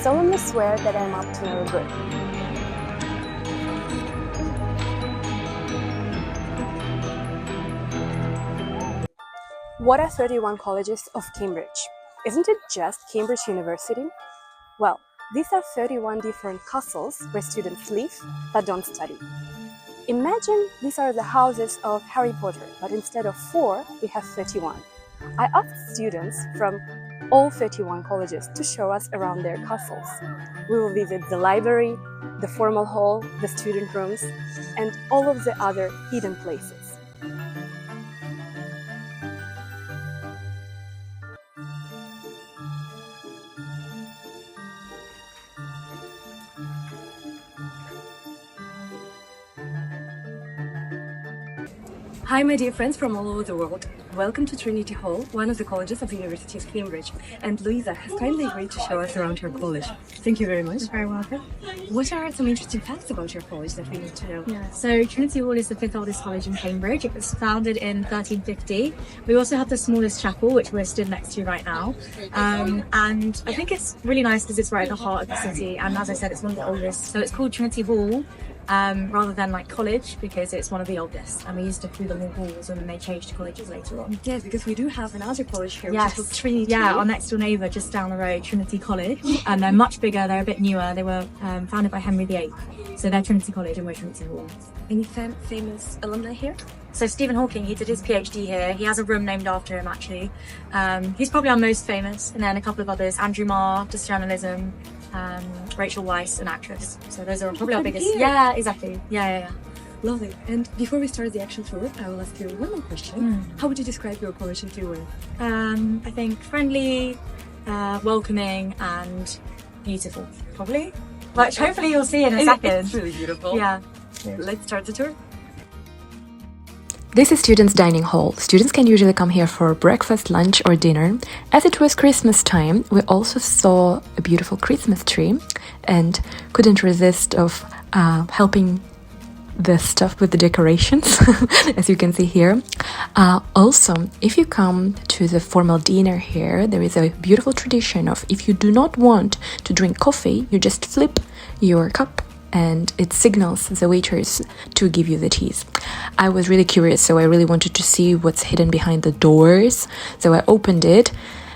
solemnly swear that I am up to no good. What are 31 colleges of Cambridge? Isn't it just Cambridge University? Well, these are 31 different castles where students live but don't study. Imagine these are the houses of Harry Potter, but instead of 4, we have 31. I asked students from all 31 colleges to show us around their castles. We will visit the library, the formal hall, the student rooms, and all of the other hidden places. Hi my dear friends from all over the world. Welcome to Trinity Hall, one of the colleges of the University of Cambridge. And Louisa has kindly agreed to show us around her college. Thank you very much. You're very welcome. What are some interesting facts about your college that we need to know? Yeah, so Trinity Hall is the 5th oldest college in Cambridge. It was founded in 1350. We also have the smallest chapel, which we're stood next to right now. And I think it's really nice because it's right at the heart of the city. And as I said, it's one of the oldest. So it's called Trinity Hall. Rather than like college, because it's one of the oldest, and we used to call them all halls and then they changed to colleges later on. Yes, because we do have another college here, yes, which is Trinity. Yeah, our next door neighbour just down the road, Trinity College, and they're much bigger, they're a bit newer. They were founded by Henry VIII, so they're Trinity College and we're Trinity Hall. Any famous alumni here? So Stephen Hawking, he did his PhD here. He has a room named after him actually. He's probably our most famous, and then a couple of others, Andrew Marr, does journalism, Rachel Weisz, an actress. So those are probably our biggest. Here. Yeah, exactly. Yeah. Lovely. And before we start the actual tour, I will ask you one more question. How would you describe your college in 2 words? I think friendly, welcoming, and beautiful, probably. Which hopefully you'll see in a second. It's really beautiful. Yeah. Let's start the tour. This is students' dining hall. Students can usually come here for breakfast, lunch or dinner. As it was Christmas time, we also saw a beautiful Christmas tree and couldn't resist of helping the stuff with the decorations, as you can see here. Also, if you come to the formal dinner here, there is a beautiful tradition of if you do not want to drink coffee, you just flip your cup and it signals the waiters to give you the teas. I was really curious, so I really wanted to see what's hidden behind the doors. So I opened it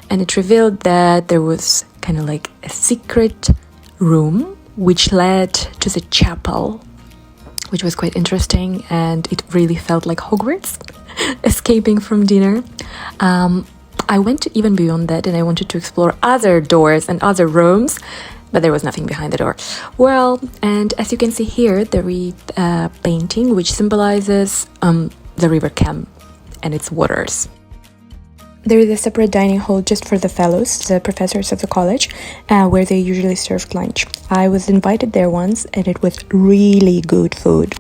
and it revealed that there was kind of like a secret room which led to the chapel, which was quite interesting, and it really felt like Hogwarts escaping from dinner. I went even beyond that and I wanted to explore other doors and other rooms, but there was nothing behind the door. Well, and as you can see here, there is a painting which symbolizes the River Cam and its waters. There is a separate dining hall just for the fellows, the professors of the college, where they usually served lunch. I was invited there once and it was really good food.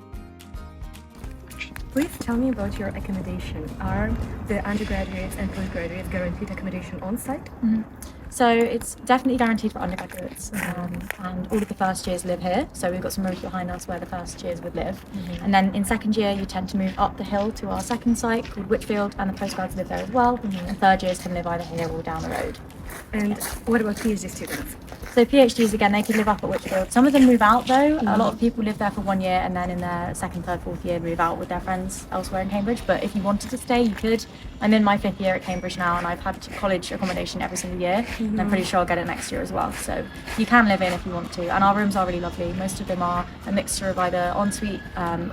Please tell me about your accommodation. Are the undergraduates and postgraduates guaranteed accommodation on site? So it's definitely guaranteed for undergraduates, and all of the first years live here. So we've got some rooms behind us where the first years would live. And then in second year, you tend to move up the hill to our second site called Whitfield, and the postgrads live there as well. And third years can live either here or down the road. And what about PhD students? So PhDs, again, they could live up at Whitfield. Some of them move out though. A lot of people live there for 1 year and then in their second, third, fourth year move out with their friends elsewhere in Cambridge. But if you wanted to stay, you could. I'm in my 5th year at Cambridge now and I've had college accommodation every single year. And I'm pretty sure I'll get it next year as well. So you can live in if you want to. And our rooms are really lovely. Most of them are a mixture of either ensuite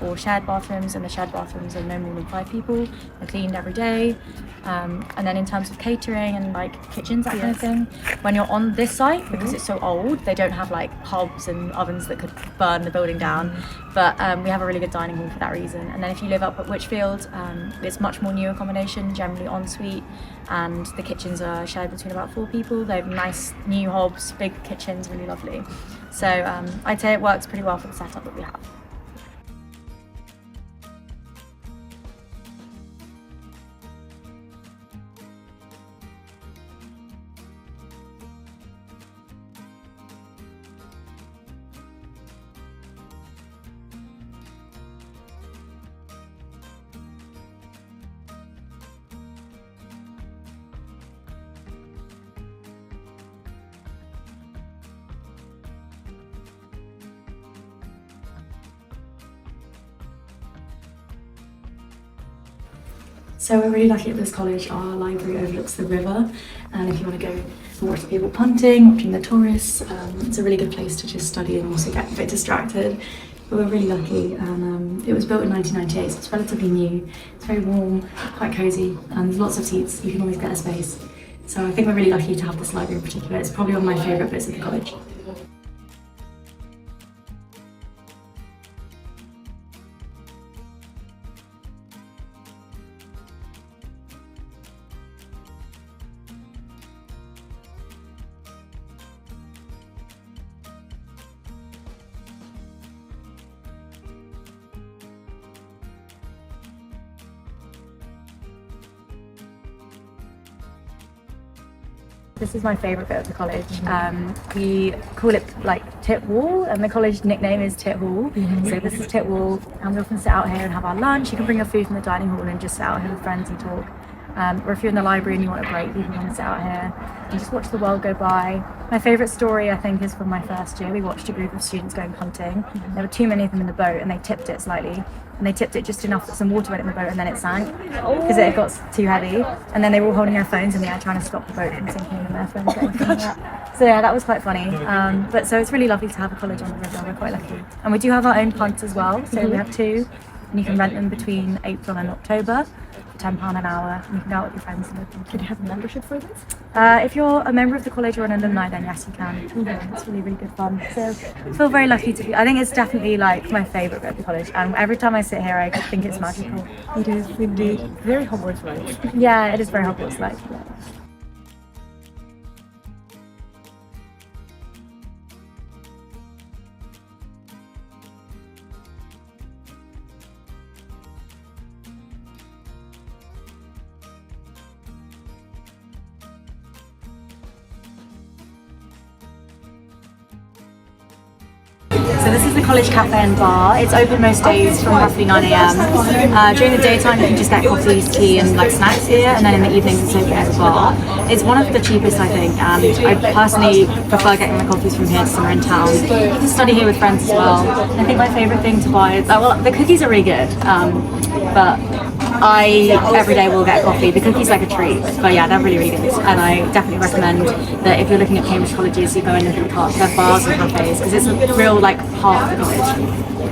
or shared bathrooms, and the shared bathrooms are no more than 5 people. They're cleaned every day. And then in terms of catering and like kitchens, that kind of thing, when you're on this site, because it's so old, they don't have like hobs and ovens that could burn the building down, but we have a really good dining hall for that reason. And then if you live up at Whitfield, it's much more new accommodation, generally ensuite, and the kitchens are shared between about 4 people. They have nice new hobs, big kitchens, really lovely. So I'd say it works pretty well for the setup that we have. So we're really lucky at this college. Our library overlooks the river, and if you want to go and watch the people punting, watching the tourists, it's a really good place to just study and also get a bit distracted. But we're really lucky, and it was built in 1998, so it's relatively new. It's very warm, quite cosy, and there's lots of seats. You can always get a space. So I think we're really lucky to have this library in particular. It's probably one of my favourite bits of the college. This is my favourite bit of the college. We call it like TitHall, and the college nickname is TitHall. So this is TitHall, and we often sit out here and have our lunch. You can bring your food from the dining hall and just sit out here with friends and talk. Or if you're in the library and you want a break, you can come and sit out here and just watch the world go by. My favourite story, I think, is from my first year. We watched a group of students going punting. There were too many of them in the boat, and they tipped it slightly. And they tipped it just enough that some water went in the boat, and then it sank because it got too heavy. And then they were all holding their phones in the air trying to stop the boat from sinking, and their phones getting thrown up. So yeah, that was quite funny. But so it's really lovely to have a college on the river. We're quite lucky. And we do have our own punts as well. So we have two, and you can rent them between April and October. £10 an hour, and you can go out with your friends and live them. Can you have a membership for this? If you're a member of the college or an alumni, then yes, you can. It's really, really good fun. So I feel very lucky to be. I think it's definitely like my favourite bit of the college, and every time I sit here, I think it's magical. It is indeed very Hogwarts-like. Yeah, it is very Hogwarts-like. So this is the college cafe and bar. It's open most days from roughly 9 AM. During the daytime you can just get coffees, tea and like snacks here, and then in the evenings it's open as a bar. It's one of the cheapest, I think, and I personally prefer getting my coffees from here to somewhere in town. You can study here with friends as well. I think my favourite thing to buy is, well, the cookies are really good, but I every day will get coffee. The cookie's like a treat, but yeah, they're really, really good. And I definitely recommend that if you're looking at Cambridge colleges, you go and look at their bars and cafes, because it's a real like heart of the college.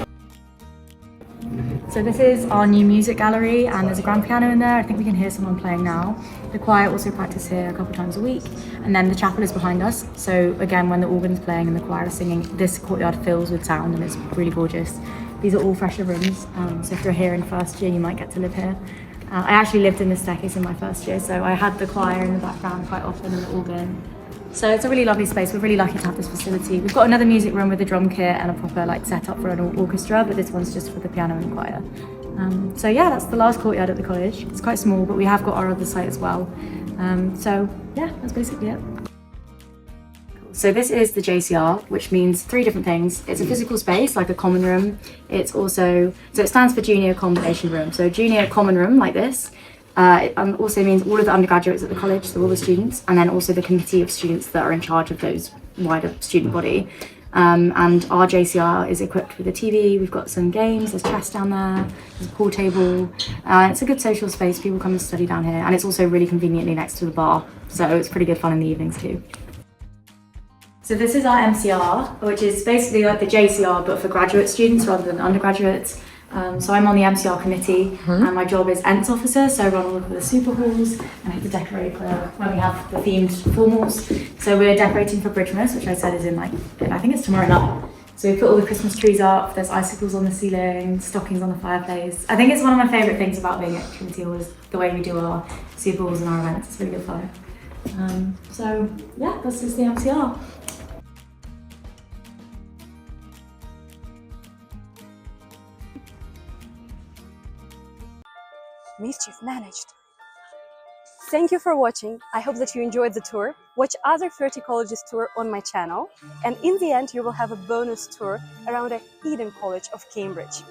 So this is our new music gallery, and there's a grand piano in there. I think we can hear someone playing now. The choir also practice here a couple times a week, and then the chapel is behind us. So again, when the organ's playing and the choir is singing, this courtyard fills with sound, and it's really gorgeous. These are all fresher rooms, so if you're here in first year, you might get to live here. I actually lived in this staircase in my first year, so I had the choir in the background quite often and the organ. So it's a really lovely space. We're really lucky to have this facility. We've got another music room with a drum kit and a proper like setup for an orchestra, but this one's just for the piano and choir. So yeah, that's the last courtyard at the college. It's quite small, but we have got our other site as well. So yeah, that's basically it. So this is the JCR, which means three different things. It's a physical space, like a common room. It's also, so it stands for Junior Accommodation Room. So junior common room, like this. It also means all of the undergraduates at the college, so all the students, and then also the committee of students that are in charge of those wider student body. And our JCR is equipped with a TV. We've got some games, there's chess down there, there's a pool table. It's a good social space, people come and study down here, and it's also really conveniently next to the bar, so it's pretty good fun in the evenings too. So this is our MCR, which is basically like the JCR but for graduate students rather than undergraduates. So I'm on the MCR committee, and my job is ENTS officer, so I run all of the super halls and I have to decorate when we have the themed formals. So we're decorating for Bridgemas, which I said is in like, I think it's tomorrow night. So we put all the Christmas trees up, there's icicles on the ceiling, stockings on the fireplace. I think it's one of my favourite things about being at Trinity Hall is the way we do our super halls and our events. It's really good fun. So yeah, this is the MCR. Mischief managed. Thank you for watching. I hope that you enjoyed the tour. Watch other 30 colleges tour on my channel, and in the end you will have a bonus tour around a hidden college of Cambridge.